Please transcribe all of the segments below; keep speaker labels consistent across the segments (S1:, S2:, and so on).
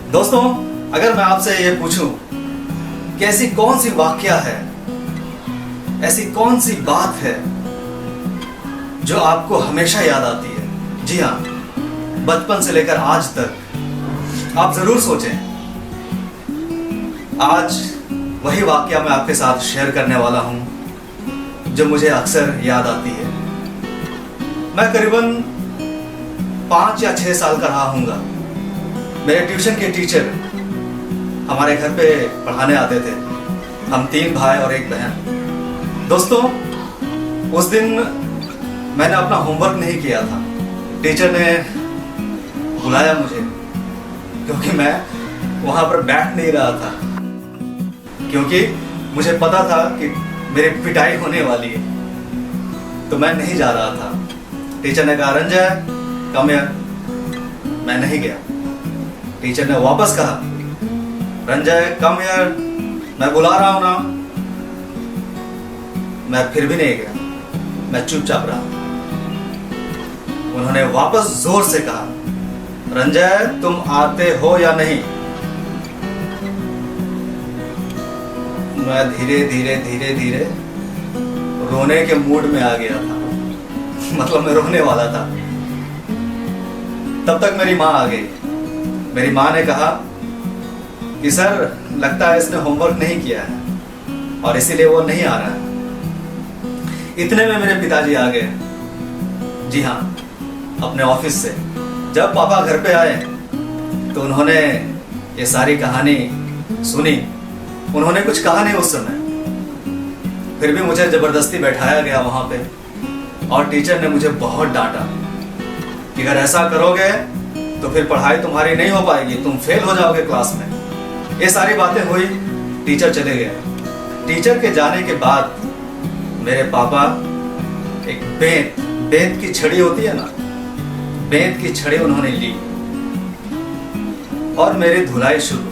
S1: दोस्तों, अगर मैं आपसे ये पूछूं कि ऐसी कौन सी वाकया है, ऐसी कौन सी बात है जो आपको हमेशा याद आती है। जी हाँ, बचपन से लेकर आज तक आप जरूर सोचें। आज वही वाकया मैं आपके साथ शेयर करने वाला हूं जो मुझे अक्सर याद आती है। मैं करीबन 5 या 6 साल का रहा हूँगा। मेरे ट्यूशन के टीचर हमारे घर पे पढ़ाने आते थे। हम 3 भाई और 1 बहन। दोस्तों, उस दिन मैंने अपना होमवर्क नहीं किया था। टीचर ने बुलाया मुझे क्योंकि मैं वहाँ पर बैठ नहीं रहा था, क्योंकि मुझे पता था कि मेरी पिटाई होने वाली है, तो मैं नहीं जा रहा था। टीचर ने कहा, रंजय कम हियर। मैं नहीं गया। टीचर ने वापस कहा, रंजय कम हियर, मैं बुला रहा हूं ना। मैं फिर भी नहीं गया। मैं चुपचाप रहा। उन्होंने वापस जोर से कहा, रंजय तुम आते हो या नहीं। मैं धीरे धीरे धीरे धीरे रोने के मूड में आ गया था। मतलब मैं रोने वाला था। तब तक मेरी माँ आ गई। मेरी माँ ने कहा कि सर, लगता है इसने होमवर्क नहीं किया है और इसीलिए वो नहीं आ रहा है। इतने में मेरे पिताजी आ गए। जी हाँ, अपने ऑफिस से। जब पापा घर पे आए तो उन्होंने ये सारी कहानी सुनी। उन्होंने कुछ कहा नहीं उस समय, फिर भी मुझे जबरदस्ती बैठाया गया वहां पे और टीचर ने मुझे बहुत डांटा कि अगर ऐसा करोगे तो फिर पढ़ाई तुम्हारी नहीं हो पाएगी, तुम फेल हो जाओगे क्लास में। ये सारी बातें हुई। टीचर चले गए। टीचर के जाने के बाद मेरे पापा एक बेंत की छड़ी होती है ना, बेंत की छड़ी उन्होंने ली और मेरी धुलाई शुरू,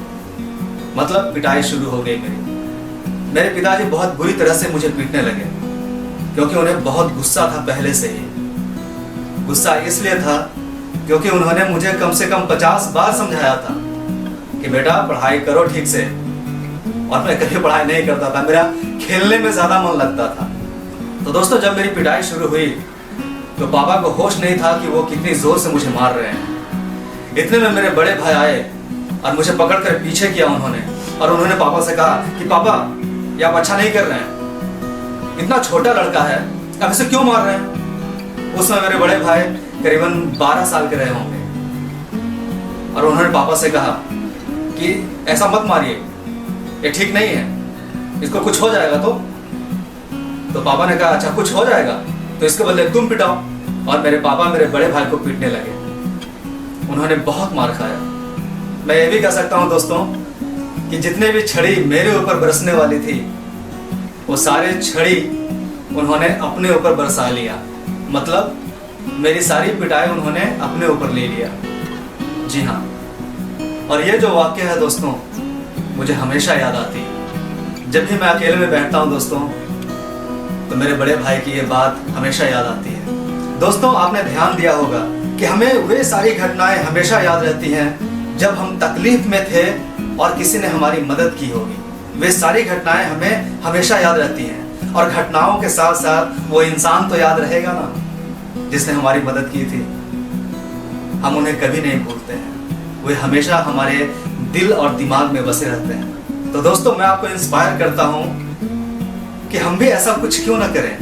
S1: मतलब पिटाई शुरू हो गई मेरी। मेरे पिताजी बहुत बुरी तरह से मुझे पीटने लगे क्योंकि उन्हें बहुत गुस्सा था पहले से ही। गुस्सा इसलिए था क्योंकि उन्होंने मुझे कम से कम 50 बार समझाया था कि बेटा पढ़ाई करो ठीक से, और मैं कभी पढ़ाई नहीं करता था। मेरा खेलने में ज्यादा मन लगता था। तो दोस्तों, जब मेरी पिटाई शुरू हुई तो पापा को होश नहीं था कि वो कितनी जोर से मुझे मार रहे हैं। इतने में मेरे बड़े भाई आए और मुझे पकड़कर पीछे किया उन्होंने, और उन्होंने पापा से कहा कि पापा, ये आप अच्छा नहीं कर रहे हैं। इतना छोटा लड़का है, आप इसे क्यों मार रहे हैं। उस समय मेरे बड़े भाई करीबन 12 साल के रहे होंगे और उन्होंने पापा से कहा कि ऐसा मत मारिए, ये ठीक नहीं है, इसको कुछ हो जाएगा। तो पापा ने कहा, अच्छा कुछ हो जाएगा तो इसके बदले तुम पिटाओ। और मेरे पापा मेरे बड़े भाई को पीटने लगे। उन्होंने बहुत मार खाया। मैं ये भी कह सकता हूँ दोस्तों कि जितने भी छड़ी मेरे ऊपर बरसने वाली थी, वो सारे छड़ी उन्होंने अपने ऊपर बरसा लिया। मतलब मेरी सारी पिटाई उन्होंने अपने ऊपर ले लिया। जी हाँ, और ये जो वाक्य है दोस्तों, मुझे हमेशा याद आती है। जब भी मैं अकेले में बैठता हूँ दोस्तों, तो मेरे बड़े भाई की ये बात हमेशा याद आती है। दोस्तों, आपने ध्यान दिया होगा कि हमें वे सारी घटनाएं हमेशा याद रहती हैं जब हम तकलीफ में थे और किसी ने हमारी मदद की होगी। वे सारी घटनाएं हमें हमेशा याद रहती हैं, और घटनाओं के साथ साथ वो इंसान तो याद रहेगा ना जिसने हमारी मदद की थी। हम उन्हें कभी नहीं भूलते हैं। वे हमेशा हमारे दिल और दिमाग में बसे रहते हैं। तो दोस्तों, मैं आपको इंस्पायर करता हूं कि हम भी ऐसा कुछ क्यों ना करें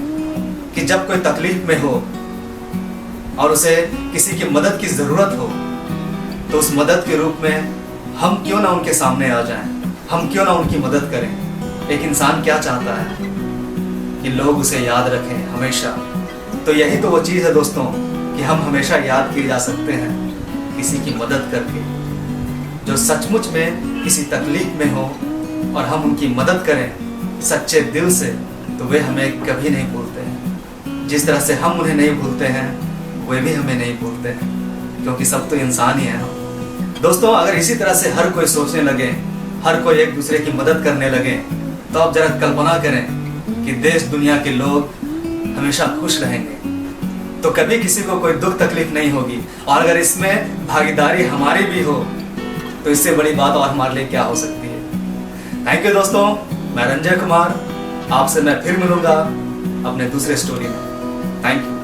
S1: कि जब कोई तकलीफ में हो और उसे किसी की मदद की जरूरत हो, तो उस मदद के रूप में हम क्यों ना उनके सामने आ जाएं, हम क्यों ना उनकी मदद करें। एक इंसान क्या चाहता है कि लोग उसे याद रखें हमेशा। तो यही तो वो चीज़ है दोस्तों कि हम हमेशा याद किए जा सकते हैं किसी की मदद करके, जो सचमुच में किसी तकलीफ में हो, और हम उनकी मदद करें सच्चे दिल से, तो वे हमें कभी नहीं भूलते हैं। जिस तरह से हम उन्हें नहीं भूलते हैं, वे भी हमें नहीं भूलते हैं, क्योंकि सब तो इंसान ही है ना। दोस्तों, अगर इसी तरह से हर कोई सोचने लगे, हर कोई एक दूसरे की मदद करने लगे, तो आप जरा कल्पना करें कि देश दुनिया के लोग हमेशा खुश रहेंगे, तो कभी किसी को कोई दुख तकलीफ नहीं होगी। और अगर इसमें भागीदारी हमारी भी हो तो इससे बड़ी बात और हमारे लिए क्या हो सकती है। थैंक यू दोस्तों, मैं रंजय कुमार, आपसे मैं फिर मिलूंगा अपने दूसरे स्टोरी में। Thank you.